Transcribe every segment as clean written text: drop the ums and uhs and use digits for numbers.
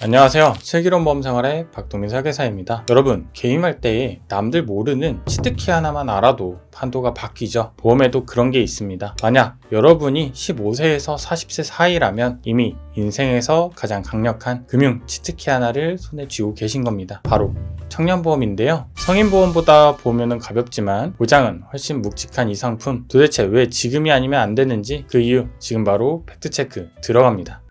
안녕하세요. 슬기로운 보험생활의 박동민 설계사입니다. 여러분, 개임할 때에 남들 모르는 치트키 하나만 알아도 판도가 바뀌죠. 보험에도 그런 게 있습니다. 만약 여러분이 15세에서 40세 사이라면 이미 인생에서 가장 강력한 금융 치트키 하나를 손에 쥐고 계신 겁니다. 바로 청년보험인데요. 성인보험보다 보면은 가볍지만 보장은 훨씬 묵직한 이 상품, 도대체 왜 지금이 아니면 안 되는지 그 이유 지금 바로 팩트체크 들어갑니다.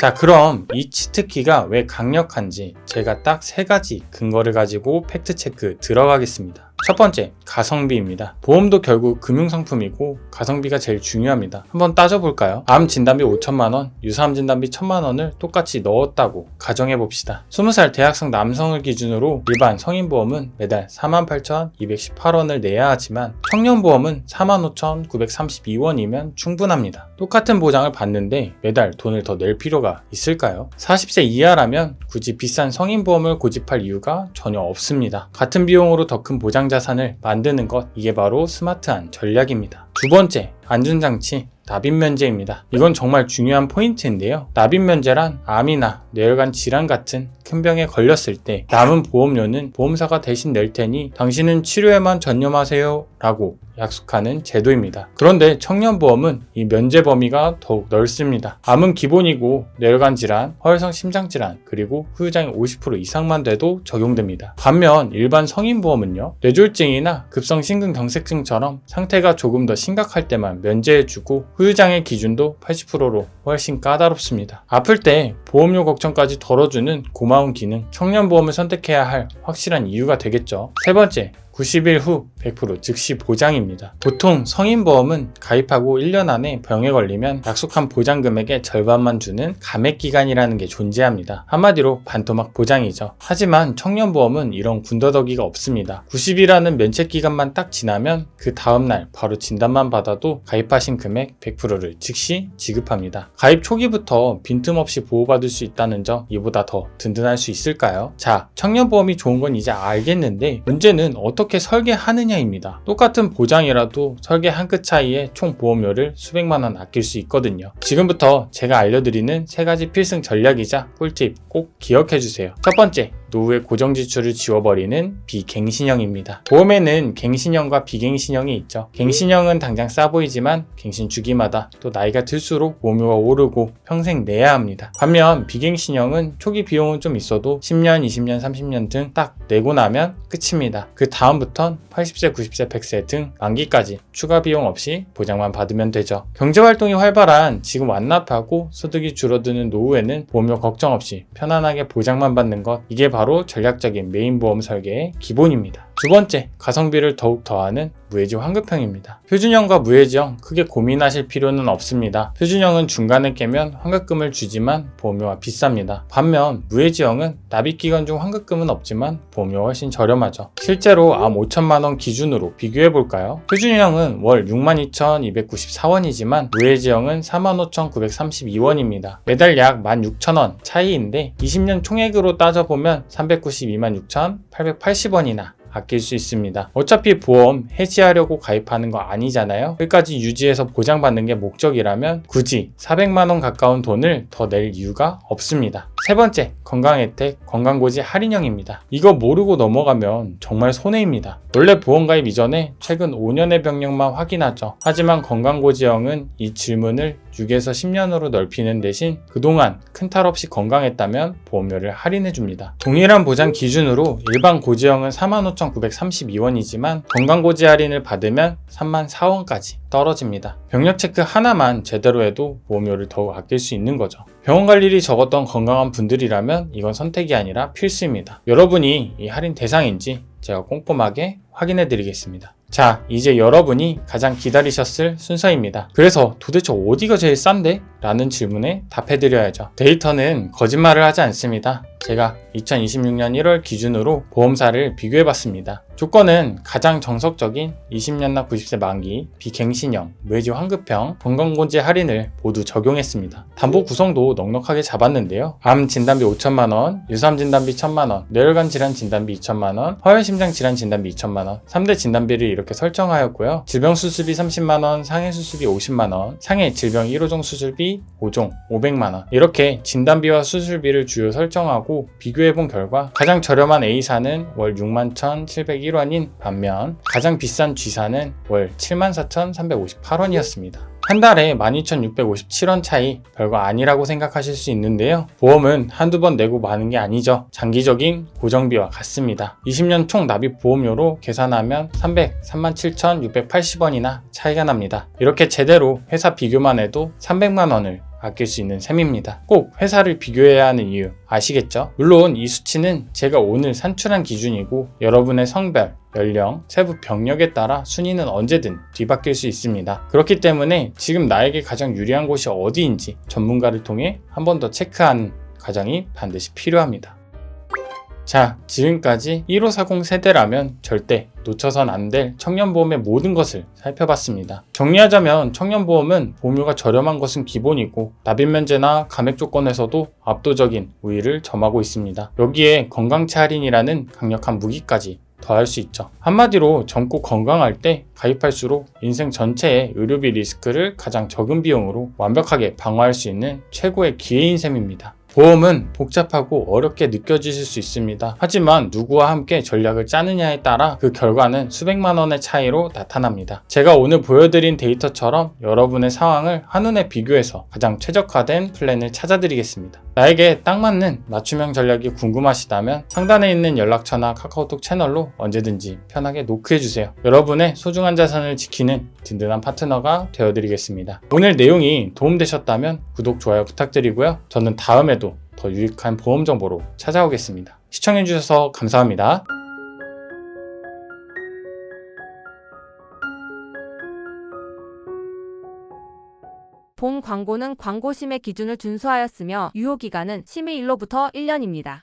자, 그럼 이 치트키가 왜 강력한지 제가 딱 3가지 근거를 가지고 팩트체크 들어가겠습니다. 첫 번째, 가성비입니다. 보험도 결국 금융상품이고 가성비가 제일 중요합니다. 한번 따져볼까요? 암 진단비 5천만원, 유사암 진단비 1,000만원을 똑같이 넣었다고 가정해봅시다. 20살 대학생 남성을 기준으로 일반 성인보험은 매달 48,218원을 내야 하지만 청년보험은 45,932원이면 충분합니다. 똑같은 보장을 받는데 매달 돈을 더 낼 필요가 있을까요? 40세 이하라면 굳이 비싼 성인보험을 고집할 이유가 전혀 없습니다. 같은 비용으로 더 큰 보장 자산을 만드는 것, 이게 바로 스마트한 전략입니다. 두 번째, 안전장치 납입면제입니다. 이건 정말 중요한 포인트인데요. 납입면제란 암이나 뇌혈관 질환 같은 큰 병에 걸렸을 때 남은 보험료는 보험사가 대신 낼 테니 당신은 치료에만 전념하세요 라고 약속하는 제도입니다. 그런데 청년보험은 이 면제 범위가 더욱 넓습니다. 암은 기본이고 뇌혈관 질환, 허혈성 심장질환, 그리고 후유장애 50% 이상만 돼도 적용됩니다. 반면 일반 성인보험은요, 뇌졸중이나 급성심근경색증처럼 상태가 조금 더 심각할 때만 면제해주고 후유장애 기준도 80%로 훨씬 까다롭습니다. 아플 때 보험료 걱정까지 덜어주는 고마운 기능, 청년보험을 선택해야 할 확실한 이유가 되겠죠. 세 번째, 90일 후 100% 즉시 보장입니다. 보통 성인보험은 가입하고 1년 안에 병에 걸리면 약속한 보장 금액의 절반만 주는 감액기간이라는 게 존재합니다. 한마디로 반토막 보장이죠. 하지만 청년보험은 이런 군더더기가 없습니다. 90일이라는 면책기간만 딱 지나면 그 다음날 바로 진단만 받아도 가입하신 금액 100%를 즉시 지급합니다. 가입 초기부터 빈틈없이 보호받을 수 있다는 점, 이보다 더 든든할 수 있을까요? 자, 청년보험이 좋은 건 이제 알겠는데 문제는 어떻게 설계하느냐입니다. 똑같은 보장이라도 설계 한 끗 차이에 총 보험료를 수백만원 아낄 수 있거든요. 지금부터 제가 알려드리는 3가지 필승 전략이자 꿀팁 꼭 기억해주세요. 첫 번째, 노후의 고정지출을 지워버리는 비갱신형입니다. 보험에는 갱신형과 비갱신형이 있죠. 갱신형은 당장 싸 보이지만 갱신 주기마다 또 나이가 들수록 보험료가 오르고 평생 내야 합니다. 반면 비갱신형은 초기 비용은 좀 있어도 10년, 20년, 30년 등 딱 내고 나면 끝입니다. 그 다음부턴 80세, 90세, 100세 등 만기까지 추가 비용 없이 보장만 받으면 되죠. 경제활동이 활발한 지금 완납하고 소득이 줄어드는 노후에는 보험료 걱정 없이 편안하게 보장만 받는 것, 이게 바로 전략적인 메인보험 설계의 기본입니다. 두 번째, 가성비를 더욱 더하는 무해지 환급형입니다. 표준형과 무해지형 크게 고민하실 필요는 없습니다. 표준형은 중간에 깨면 환급금을 주지만 보험료가 비쌉니다. 반면 무해지형은 납입기간 중 환급금은 없지만 보험료가 훨씬 저렴하죠. 실제로 암 5천만원 기준으로 비교해볼까요? 표준형은 월 62,294원이지만 무해지형은 45,932원입니다. 매달 약 16,000원 차이인데 20년 총액으로 따져보면 396,880원이나 아낄 수 있습니다. 어차피 보험 해지하려고 가입하는 거 아니잖아요. 끝까지 유지해서 보장받는 게 목적이라면 굳이 400만원 가까운 돈을 더 낼 이유가 없습니다. 세 번째, 건강혜택 건강고지 할인형입니다. 이거 모르고 넘어가면 정말 손해입니다. 원래 보험가입 이전에 최근 5년의 병력만 확인하죠. 하지만 건강고지형은 이 질문을 6에서 10년으로 넓히는 대신 그동안 큰 탈 없이 건강했다면 보험료를 할인해줍니다. 동일한 보장 기준으로 일반 고지형은 45,932원이지만 건강고지 할인을 받으면 34,000원까지 떨어집니다. 병력 체크 하나만 제대로 해도 보험료를 더욱 아낄 수 있는 거죠. 병원 갈 일이 적었던 건강한 분들이라면 이건 선택이 아니라 필수입니다. 여러분이 이 할인 대상인지 제가 꼼꼼하게 확인해 드리겠습니다. 자, 이제 여러분이 가장 기다리셨을 순서입니다. 그래서 도대체 어디가 제일 싼데? 라는 질문에 답해드려야죠. 데이터는 거짓말을 하지 않습니다. 제가 2026년 1월 기준으로 보험사를 비교해봤습니다. 조건은 가장 정석적인 20년나 90세 만기, 비갱신형, 무해지 환급형, 건강고지 할인을 모두 적용했습니다. 담보 구성도 넉넉하게 잡았는데요. 암 진단비 5천만원, 유사암 진단비 1,000만원, 뇌혈관 질환 진단비 2천만원, 허혈심장 질환 진단비 2천만원, 3대 진단비를 이렇게 설정하였고요. 질병 수술비 30만원, 상해 수술비 50만원, 상해 질병 1호종 수술비 수술비 5종 500만원 이렇게 진단비와 수술비를 주요 설정하고 비교해본 결과 가장 저렴한 A사는 월 61,701원인 반면 가장 비싼 G사는 월 74,358원이었습니다. 한 달에 12,657원 차이 별거 아니라고 생각하실 수 있는데요. 보험은 한두 번 내고 마는 게 아니죠. 장기적인 고정비와 같습니다. 20년 총 납입 보험료로 계산하면 337,680원이나 차이가 납니다. 이렇게 제대로 회사 비교만 해도 300만 원을 아낄 수 있는 셈입니다. 꼭 회사를 비교해야 하는 이유 아시겠죠? 물론 이 수치는 제가 오늘 산출한 기준이고 여러분의 성별, 연령, 세부 병력에 따라 순위는 언제든 뒤바뀔 수 있습니다. 그렇기 때문에 지금 나에게 가장 유리한 곳이 어디인지 전문가를 통해 한 번 더 체크하는 과정이 반드시 필요합니다. 자, 지금까지 1540 세대라면 절대 놓쳐선 안 될 청년보험의 모든 것을 살펴봤습니다. 정리하자면 청년보험은 보험료가 저렴한 것은 기본이고 납입면제나 감액 조건에서도 압도적인 우위를 점하고 있습니다. 여기에 건강차 할인이라는 강력한 무기까지 더할 수 있죠. 한마디로 젊고 건강할 때 가입할수록 인생 전체의 의료비 리스크를 가장 적은 비용으로 완벽하게 방어할 수 있는 최고의 기회인 셈입니다. 보험은 복잡하고 어렵게 느껴지실 수 있습니다. 하지만 누구와 함께 전략을 짜느냐에 따라 그 결과는 수백만 원의 차이로 나타납니다. 제가 오늘 보여드린 데이터처럼 여러분의 상황을 한눈에 비교해서 가장 최적화된 플랜을 찾아드리겠습니다. 나에게 딱 맞는 맞춤형 전략이 궁금하시다면 상단에 있는 연락처나 카카오톡 채널로 언제든지 편하게 노크해주세요. 여러분의 소중한 자산을 지키는 든든한 파트너가 되어드리겠습니다. 오늘 내용이 도움되셨다면 구독, 좋아요 부탁드리고요. 저는 다음에도 더 유익한 보험 정보로 찾아오겠습니다. 시청해주셔서 감사합니다. 본 광고는 광고심의 기준을 준수하였으며 유효기간은 심의일로부터 1년입니다.